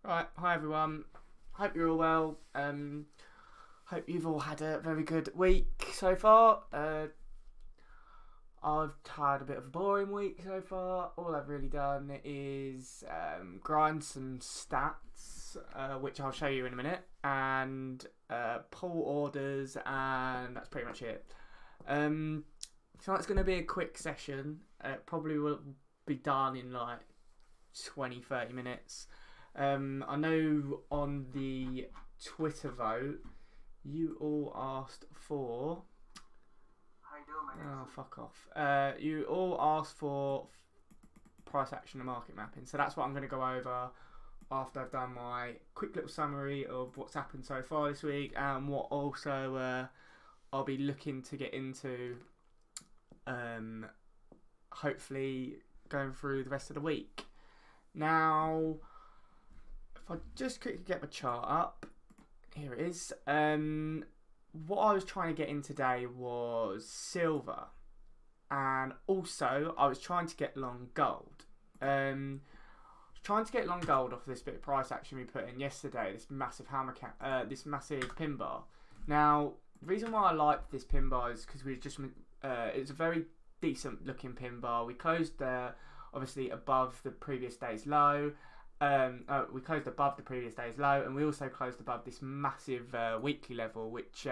Right, hi everyone. Hope you're all well. Hope you've all had a very good week so far. I've had a bit of a boring week so far. All I've really done is grind some stats, which I'll show you in a minute, and pull orders, and that's pretty much it. So it's going to be a quick session. Probably will be done in like 20-30 minutes. I know on the Twitter vote, you all asked for... How you doing, mate? Oh, fuck off. You all asked for price action and market mapping. So that's what I'm going to go over after I've done my quick little summary of what's happened so far this week, and what also I'll be looking to get into, hopefully going through the rest of the week. Now, if I just quickly get my chart up, here it is. What I was trying to get in today was silver, and also I was trying to get long gold. I was trying to get long gold off this bit of price action we put in yesterday, this massive this massive pin bar. Now, the reason why I liked this pin bar is because it's a very decent looking pin bar. We closed obviously above the previous day's low. We closed above the previous day's low, and we also closed above this massive weekly level, which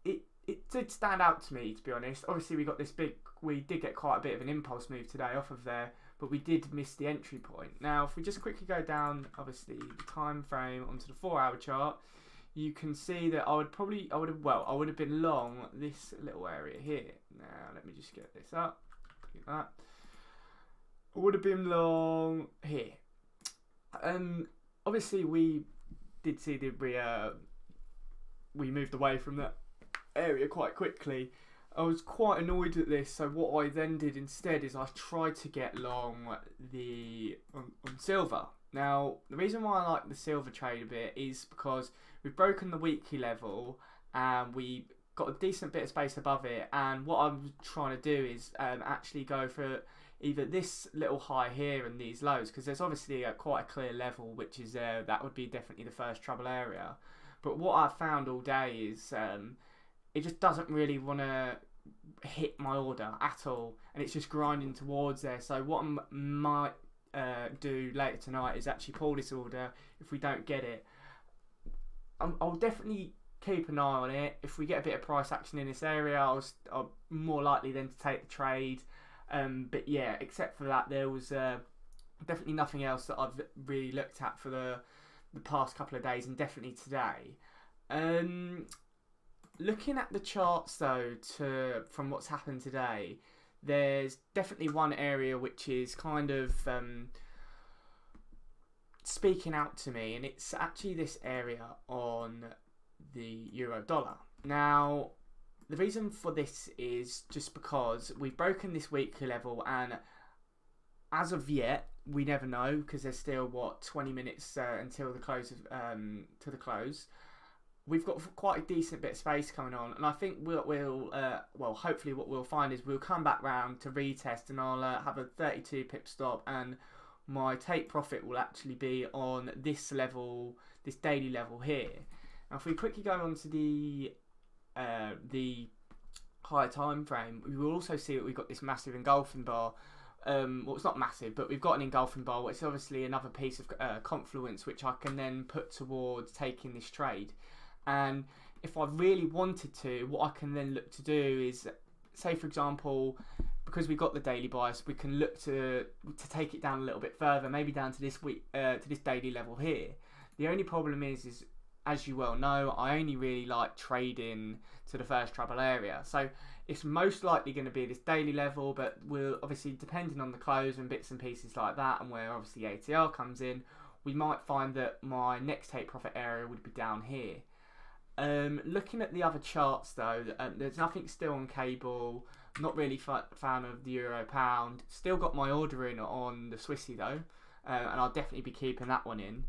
it did stand out to me, to be honest. Obviously, we did get quite a bit of an impulse move today off of there, but we did miss the entry point. Now, if we just quickly go down, obviously, the time frame onto the 4-hour chart, you can see that I would have been long this little area here. Now, let me just get this up. Look at that. I would have been long here. Obviously, we did see that we moved away from that area quite quickly. I was quite annoyed at this, so what I then did instead is I tried to get long on silver. Now, the reason why I like the silver trade a bit is because we've broken the weekly level and we got a decent bit of space above it, and what I'm trying to do is actually go for either this little high here and these lows, because there's obviously quite a clear level which is there. That would be definitely the first trouble area. But what I've found all day is it just doesn't really want to hit my order at all, and it's just grinding towards there. So what I might do later tonight is actually pull this order if we don't get it. I'll definitely keep an eye on it. If we get a bit of price action in this area, I'll more likely then to take the trade. But yeah, except for that, there was definitely nothing else that I've really looked at for the past couple of days, and definitely today. Looking at the charts though, from what's happened today, there's definitely one area which is kind of speaking out to me, and it's actually this area on the euro dollar. Now, the reason for this is just because we've broken this weekly level, and as of yet, we never know, because there's still 20 minutes until the close of close. We've got quite a decent bit of space coming on, and I think hopefully what we'll find is we'll come back round to retest, and I'll have a 32 pip stop, and my take profit will actually be on this level, this daily level here. Now, if we quickly go on to the higher time frame, we will also see that we've got this massive engulfing bar. Well, it's not massive, but we've got an engulfing bar, which is obviously another piece of confluence which I can then put towards taking this trade. And if I really wanted to, what I can then look to do is, say for example, because we've got the daily bias, we can look to take it down a little bit further, maybe down to this daily level here. The only problem is as you well know, I only really like trading to the first trouble area. So it's most likely going to be this daily level, but we'll obviously, depending on the close and bits and pieces like that, and where obviously ATR comes in, we might find that my next take profit area would be down here. Looking at the other charts though, there's nothing still on cable. Not really fan of the euro pound. Still got my order in on the Swissy though, and I'll definitely be keeping that one in.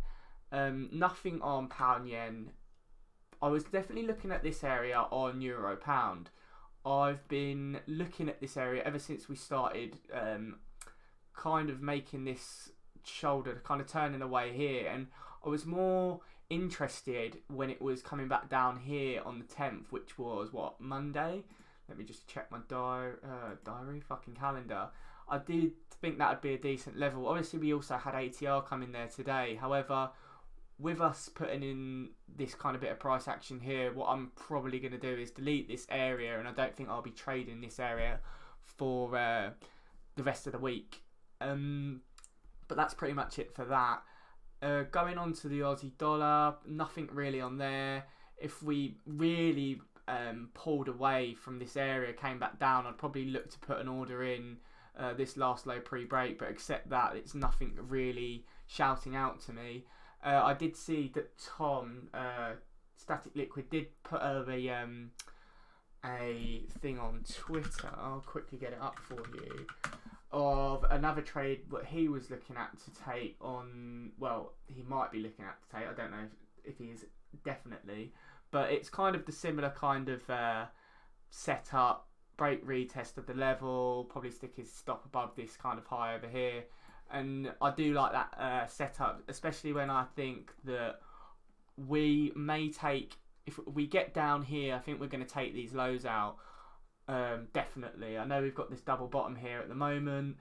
Nothing on pound yen. I was definitely looking at this area on euro pound. I've been looking at this area ever since we started kind of making this shoulder, kind of turning away here, and I was more interested when it was coming back down here on the 10th, which was what, Monday. Let me just check my diary, fucking calendar. I did think that would be a decent level. Obviously, we also had ATR coming there today. However, with us putting in this kind of bit of price action here, what I'm probably going to do is delete this area, and I don't think I'll be trading this area for the rest of the week. But that's pretty much it for that. Going on to the Aussie dollar, nothing really on there. If we really pulled away from this area, came back down, I'd probably look to put an order in this last low pre-break, but except that, it's nothing really shouting out to me. I did see that Tom, Static Liquid, did put a thing on Twitter. I'll quickly get it up for you. Of another trade what he was looking at to take on, well, he might be looking at to take, I don't know if he is definitely, but it's kind of the similar kind of setup, break retest of the level, probably stick his stop above this kind of high over here, and I do like that setup, especially when I think that we may take, if we get down here, I think we're going to take these lows out. Definitely. I know we've got this double bottom here at the moment,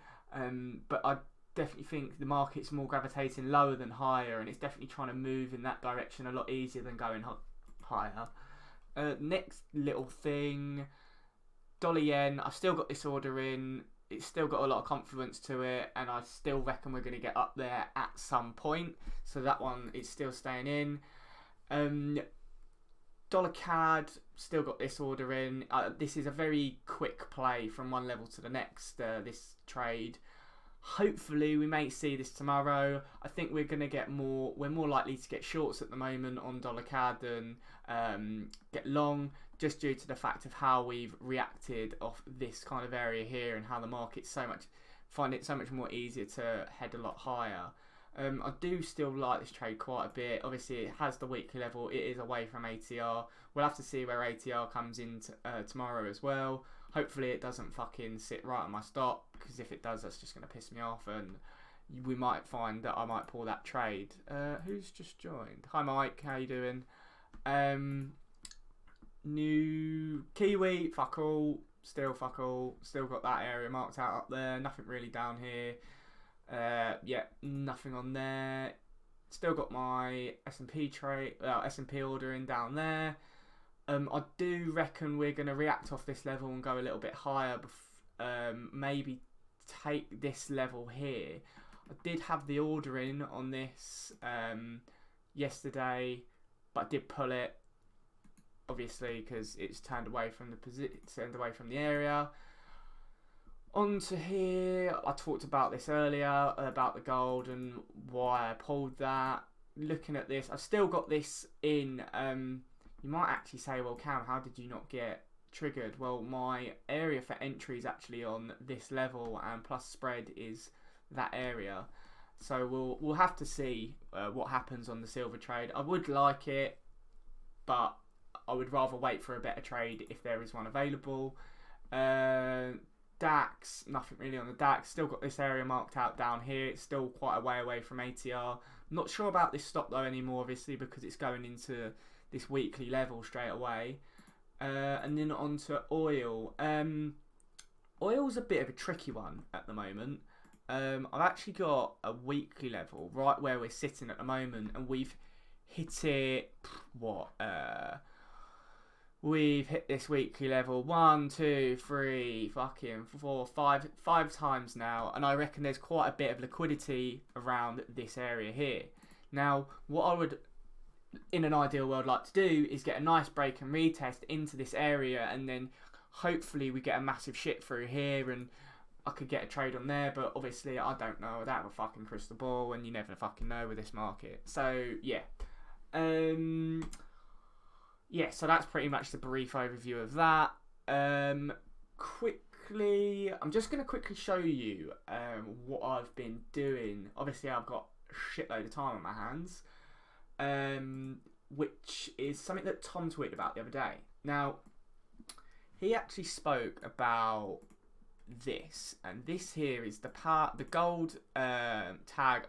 but I definitely think the market's more gravitating lower than higher, and it's definitely trying to move in that direction a lot easier than going higher. Next little thing, dollar yen. I've still got this order in. It's still got a lot of confidence to it, and I still reckon we're going to get up there at some point. So that one is still staying in. Dollar CAD, still got this order in. This is a very quick play from one level to the next, this trade. Hopefully we may see this tomorrow. I think we're going to get more, we're more likely to get shorts at the moment on dollar CAD than get long, just due to the fact of how we've reacted off this kind of area here, and how the market's find it so much more easier to head a lot higher. I do still like this trade quite a bit. Obviously, it has the weekly level. It is away from ATR. We'll have to see where ATR comes in tomorrow as well. Hopefully, it doesn't fucking sit right on my stop, because if it does, that's just going to piss me off, and we might find that I might pull that trade. Who's just joined? Hi, Mike. How you doing? New Kiwi. Fuck all. Still fuck all. Still got that area marked out up there. Nothing really down here. Yeah, nothing on there. Still got my S&P trade, S&P order in down there. I do reckon we're going to react off this level and go a little bit higher. Maybe take this level here. I did have the order in on this yesterday, but I did pull it, obviously, because it's turned away from the area. Onto here, I talked about this earlier, about the gold and why I pulled that. Looking at this, I've still got this in. You might actually say, well, Cam, how did you not get triggered? Well, my area for entry is actually on this level, and plus spread is that area. So we'll have to see what happens on the silver trade. I would like it, but I would rather wait for a better trade if there is one available. DAX, nothing really on the DAX. Still got this area marked out down here. It's still quite a way away from ATR. Not sure about this stop though anymore, obviously, because it's going into this weekly level straight away. And then on to oil. Oil's a bit of a tricky one at the moment. I've actually got a weekly level right where we're sitting at the moment, and we've hit it, we've hit this weekly level 1, 2, 3, fucking 4, 5 times now, and I reckon there's quite a bit of liquidity around this area here. Now, what I would, in an ideal world, like to do is get a nice break and retest into this area, and then hopefully we get a massive shit through here, and I could get a trade on there, but obviously I don't know. I don't have a fucking crystal ball, and you never fucking know with this market. So, yeah. Yeah, so that's pretty much the brief overview of that. Quickly, I'm just going to quickly show you what I've been doing. Obviously, I've got a shitload of time on my hands, which is something that Tom tweeted about the other day. Now, he actually spoke about this, and this here is the gold tag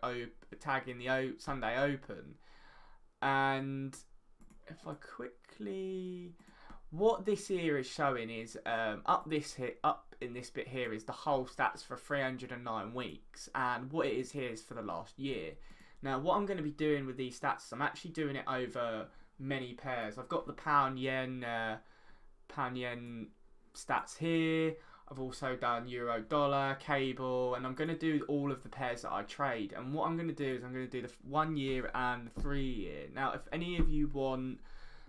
in the Sunday Open. And if I quickly, what this here is showing is up in this bit here is the whole stats for 309 weeks, and what it is here is for the last year. Now, what I'm going to be doing with these stats is I'm actually doing it over many pairs. I've got the pound yen stats here. I've also done euro dollar, cable, and I'm going to do all of the pairs that I trade. And what I'm going to do is I'm going to do the 1 year and the 3 year. Now, if any of you want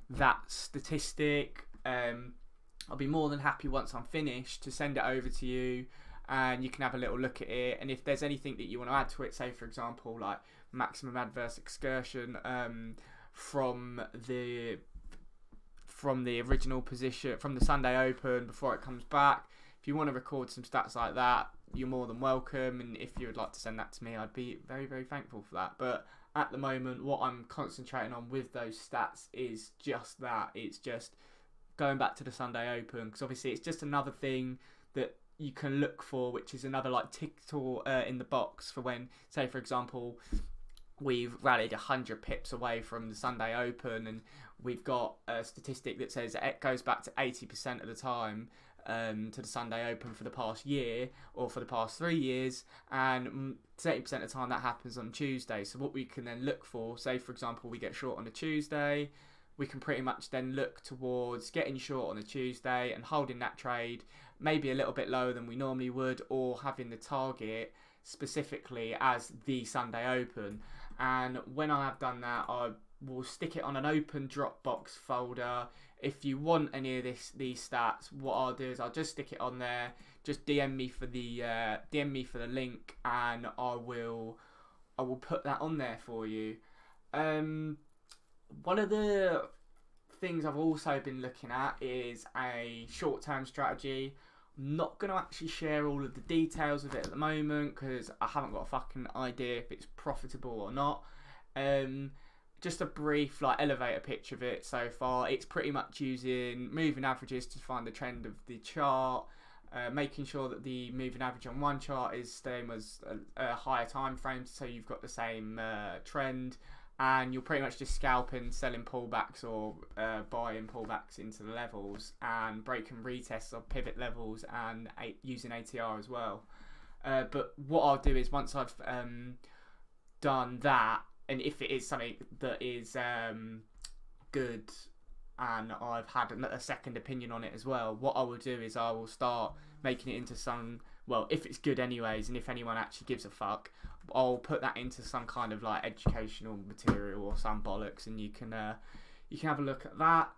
that statistic, I'll be more than happy once I'm finished to send it over to you, and you can have a little look at it. And if there's anything that you want to add to it, say for example like maximum adverse excursion from the original position from the Sunday Open before it comes back, if you want to record some stats like that, you're more than welcome. And if you would like to send that to me, I'd be very, very thankful for that. But at the moment, what I'm concentrating on with those stats is just that. It's just going back to the Sunday Open, because obviously it's just another thing that you can look for, which is another like tick in the box for when, say for example, we've rallied 100 pips away from the Sunday Open, and we've got a statistic that says it goes back to 80% of the time to the Sunday Open for the past year or for the past 3 years, and 80% of the time that happens on Tuesday. So what we can then look for, say for example we get short on a Tuesday, we can pretty much then look towards getting short on a Tuesday and holding that trade maybe a little bit lower than we normally would, or having the target specifically as the Sunday Open. And when I have done that, I will stick it on an open Dropbox folder. If you want any of these stats, what I'll do is I'll just stick it on there. Just DM me for the link, and I will put that on there for you. One of the things I've also been looking at is a short-term strategy. I'm not going to actually share all of the details of it at the moment because I haven't got a fucking idea if it's profitable or not. Just a brief like elevator pitch of it so far. It's pretty much using moving averages to find the trend of the chart, making sure that the moving average on one chart is same as a higher time frame, so you've got the same trend, and you're pretty much just scalping, selling pullbacks or buying pullbacks into the levels, and breaking retests of pivot levels, and using ATR as well. But what I'll do is once I've done that, and if it is something that is good and I've had a second opinion on it as well, what I will do is I will start making it into some, well, if it's good anyways, and if anyone actually gives a fuck, I'll put that into some kind of like educational material or some bollocks, and you can have a look at that.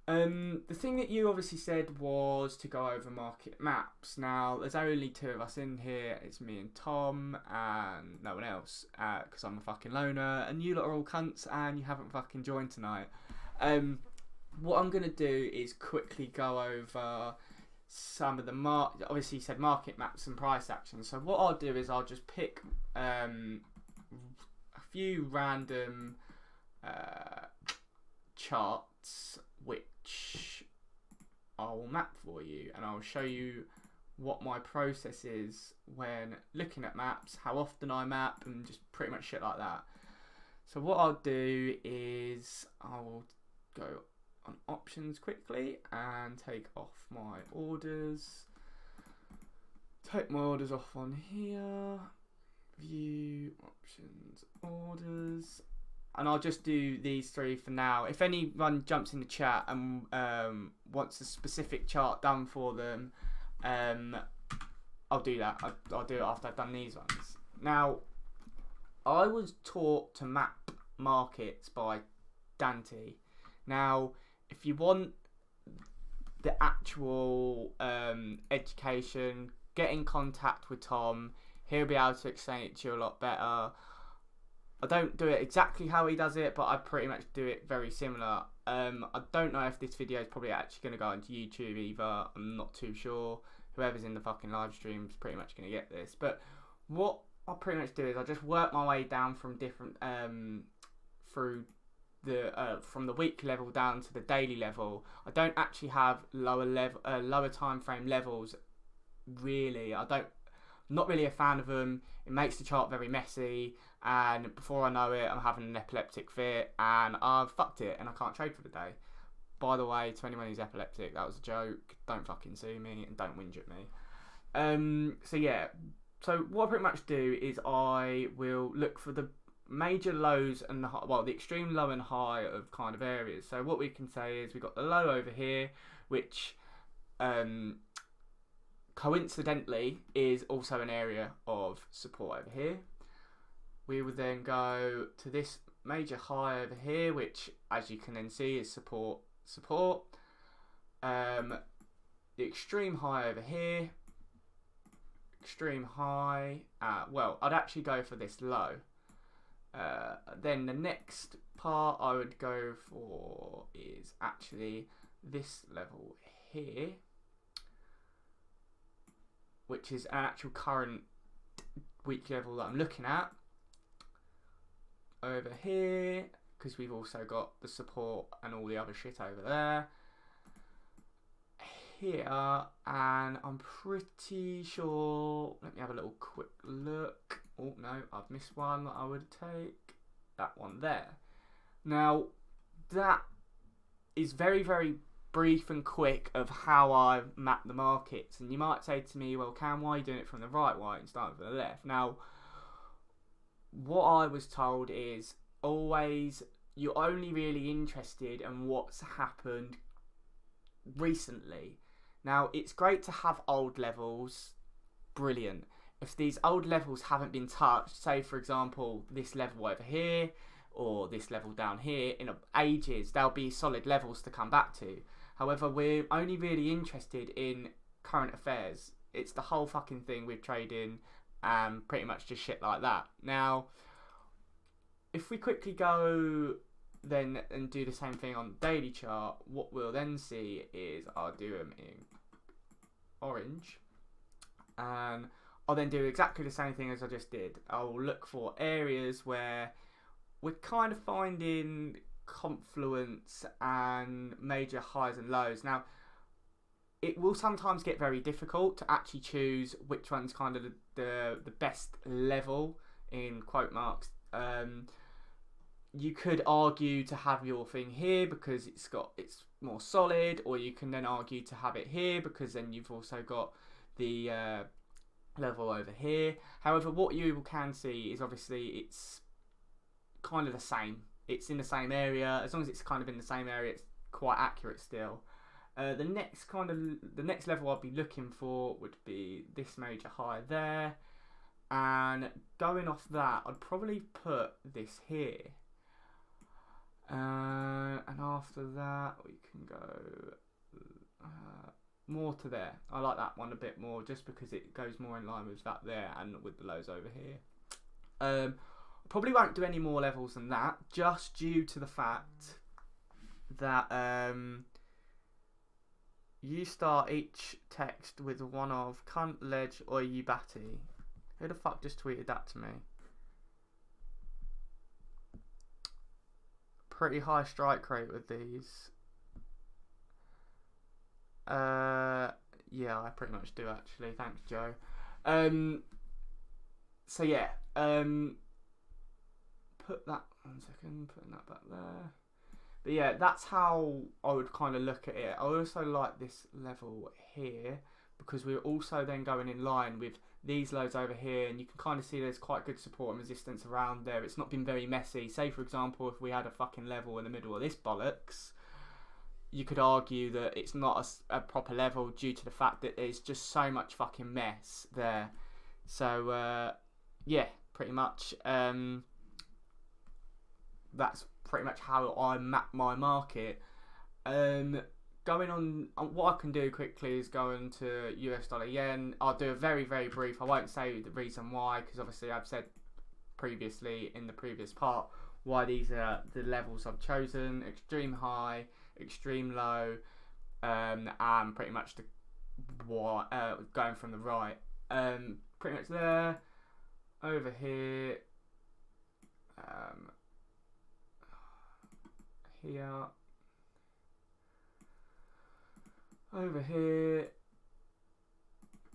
The thing that you obviously said was to go over market maps. Now, there's only two of us in here. It's me and Tom, and no one else, because I'm a fucking loner, and you lot are all cunts, and you haven't fucking joined tonight. What I'm going to do is quickly go over some of the obviously you said market maps and price action. So what I'll do is I'll just pick a few random charts which I'll map for you, and I'll show you what my process is when looking at maps, how often I map, and just pretty much shit like that. So what I'll do is I'll go on options quickly and take off my orders. Take my orders off on here. View, options, orders. And I'll just do these three for now. If anyone jumps in the chat and wants a specific chart done for them, I'll do that. I'll do it after I've done these ones. Now, I was taught to map markets by Dante. Now, if you want the actual education, get in contact with Tom. He'll be able to explain it to you a lot better. I don't do it exactly how he does it, but I pretty much do it very similar. I don't know if this video is probably actually going to go onto YouTube either. I'm not too sure. Whoever's in the fucking live stream is pretty much going to get this. But what I pretty much do is I just work my way down from different through the from the weekly level down to the daily level. I don't actually have lower time frame levels really. I'm not really a fan of them. It makes the chart very messy, and before I know it, I'm having an epileptic fit, and I've fucked it, and I can't trade for the day. By the way, to anyone who's epileptic, that was a joke. Don't fucking sue me, and don't whinge at me. So yeah. So what I pretty much do is I will look for the major lows and the extreme low and high of kind of areas. So what we can say is we've got the low over here, which coincidentally is also an area of support over here. We will then go to this major high over here, which as you can then see is support. The extreme high over here, extreme high. Well, I'd actually go for this low. Then the next part I would go for is actually this level here, which is an actual current weekly level that I'm looking at over here, because we've also got the support and all the other shit over there here, and I'm pretty sure, let me have a little quick look. Oh no, I've missed one that I would take. That one there. Now that is very, very brief and quick of how I map the markets. And you might say to me, well, Cam, why are you doing it from the right? Why and starting from the left? Now, what I was told is always you're only really interested in what's happened recently. Now, it's great to have old levels. Brilliant. If these old levels haven't been touched, say for example this level over here or this level down here, in ages there'll be solid levels to come back to. However, we're only really interested in current affairs. It's the whole fucking thing with trading and pretty much just shit like that. Now, if we quickly go then and do the same thing on the daily chart, what we'll then see is I'll do them in orange, and I'll then do exactly the same thing as I just did. I'll look for areas where we're kind of finding confluence and major highs and lows. Now, it will sometimes get very difficult to actually choose which one's kind of the best level in quote marks. You could argue to have your thing here because it's more solid, or you can then argue to have it here because then you've also got the level over here. However, what you can see is obviously it's kind of the same. It's in the same area. As long as it's kind of in the same area, it's quite accurate still. The next level I'd be looking for would be this major high there, and going off that, I'd probably put this here. And after that, we can go more to there. I like that one a bit more just because it goes more in line with that there and with the lows over here. Probably won't do any more levels than that, just due to the fact that you start each text with one of cunt, ledge, or you batty. Who the fuck just tweeted that to me? Pretty high strike rate with these. Yeah, I pretty much do actually. Thanks, Joe. So yeah, put that 1 second, putting that back there. But yeah, that's how I would kind of look at it. I also like this level here because we're also then going in line with these lows over here, and you can kind of see there's quite good support and resistance around there. It's not been very messy. Say for example, if we had a fucking level in the middle of this bollocks, you could argue that it's not a proper level due to the fact that there's just so much fucking mess there. So yeah, pretty much that's pretty much how I map my market. Going on, what I can do quickly is go into US dollar yen. I'll do a very, very brief. I won't say the reason why, because obviously I've said previously in the previous part why these are the levels I've chosen: extreme high, extreme low, and pretty much the going from the right. Pretty much there, over here, here, over here,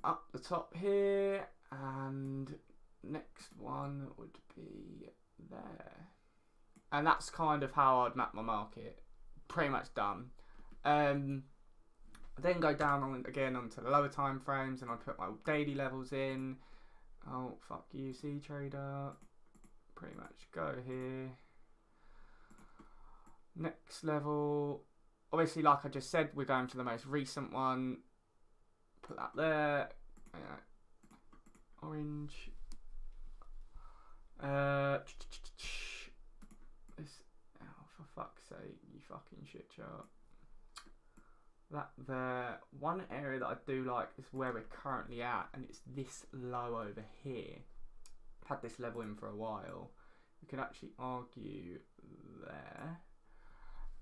up the top here, and next one would be there. And that's kind of how I'd map my market. Pretty much done. Then go down onto the lower time frames, and I'd put my daily levels in. Oh, fuck you, C trader. Pretty much go here. Next level. Obviously, like I just said, we're going for the most recent one. Put that there. Orange. This. Oh, for fuck's sake, you fucking shit chart. That there. One area that I do like is where we're currently at, and it's this low over here. I've had this level in for a while. You can actually argue there.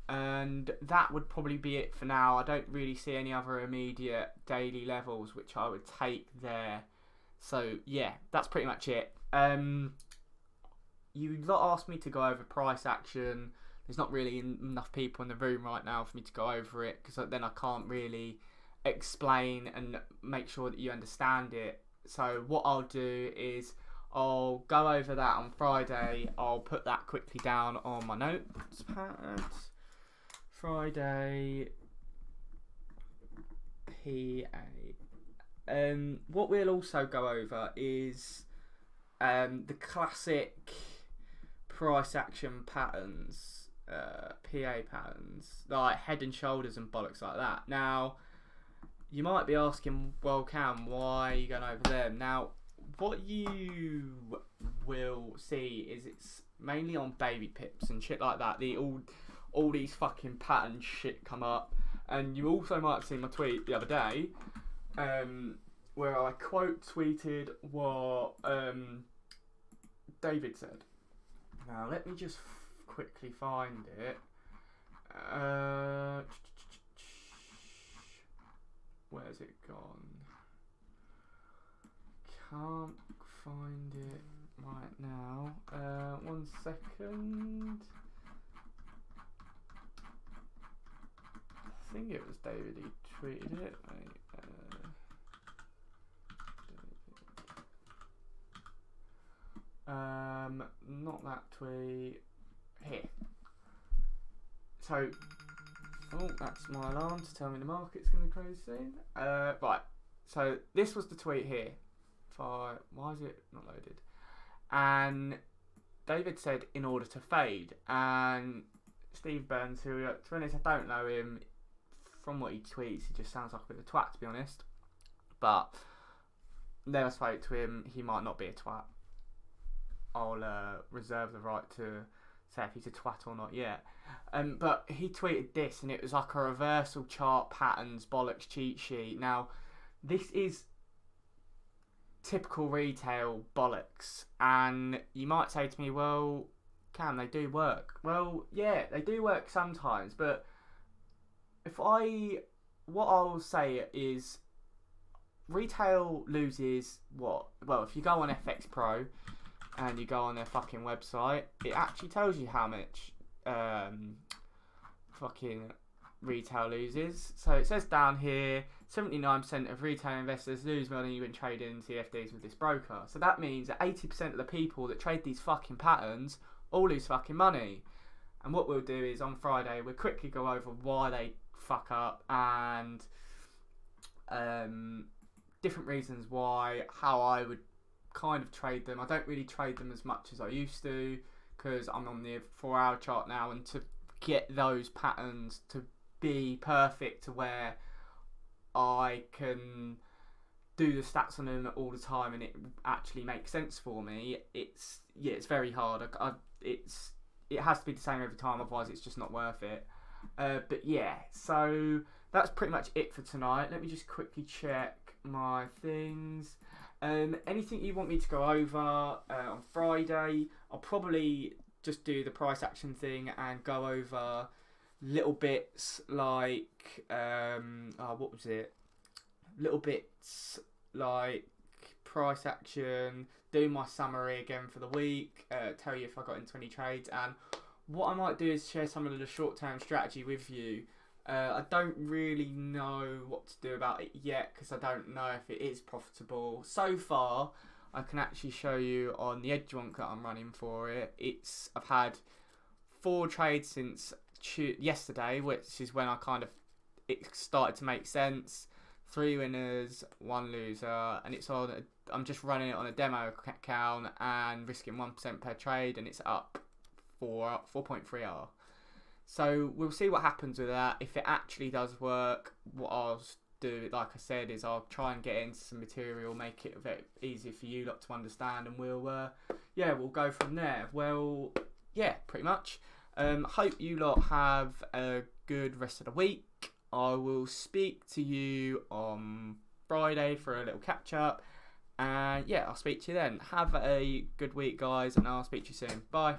And that would probably be it for now. I don't really see any other immediate daily levels which I would take there. So yeah, that's pretty much it. You lot asked me to go over price action. There's not really enough people in the room right now for me to go over it, because then I can't really explain and make sure that you understand it. So what I'll do is I'll go over that on Friday. I'll put that quickly down on my notepad. Friday PA. What we'll also go over is the classic price action patterns, PA patterns, like head and shoulders and bollocks like that. Now, you might be asking, well, Cam, why are you going over them? Now, what you will see is it's mainly on baby pips and shit like that. All these fucking pattern shit come up. And you also might have seen my tweet the other day, where I quote tweeted what David said. Now let me just quickly find it. Where's it gone? Can't find it right now. 1 second. I think it was David who tweeted it. Not that tweet. Here. So, oh, that's my alarm to tell me the market's going to close soon. Right. So this was the tweet here. Why is it not loaded? And David said, in order to fade. And Steve Burns, who, to be honest, I don't know him. From what he tweets, he just sounds like a bit of a twat, to be honest. But never spoke to him. He might not be a twat. I'll reserve the right to say if he's a twat or not yet. But he tweeted this, and it was like a reversal chart patterns bollocks cheat sheet. Now, this is typical retail bollocks, and you might say to me, well, Cam, they do work. Well, yeah, they do work sometimes, but what I'll say is retail loses what? Well, if you go on FX Pro and you go on their fucking website, it actually tells you how much fucking retail loses. So it says down here, 79% of retail investors lose money when trading CFDs with this broker. So that means that 80% of the people that trade these fucking patterns all lose fucking money. And what we'll do is on Friday, we'll quickly go over why they fuck up and different reasons why, how I would kind of trade them. I don't really trade them as much as I used to because I'm on the 4-hour chart now, and to get those patterns to be perfect to where I can do the stats on them all the time and it actually makes sense for me, it's very hard. It has to be the same every time, otherwise it's just not worth it. But yeah, so that's pretty much it for tonight. Let me just quickly check my things. Anything you want me to go over on Friday, I'll probably just do the price action thing and go over little bits like what was it? Little bits like price action, do my summary again for the week, tell you if I got into any trades, and what I might do is share some of the short-term strategy with you I don't really know what to do about it yet because I don't know if it is profitable. So far, I can actually show you on the edge wonk that I'm running for it. I've had 4 trades since yesterday, which is when it started to make sense. 3 winners, 1 loser, and I'm just running it on a demo account and risking 1% per trade, and it's up 4.3R. So we'll see what happens with that. If it actually does work, what I'll do, like I said, is I'll try and get into some material, make it a bit easier for you lot to understand, and we'll go from there. Well, yeah, pretty much. Hope you lot have a good rest of the week. I will speak to you on Friday for a little catch up. And yeah, I'll speak to you then. Have a good week, guys, and I'll speak to you soon. Bye.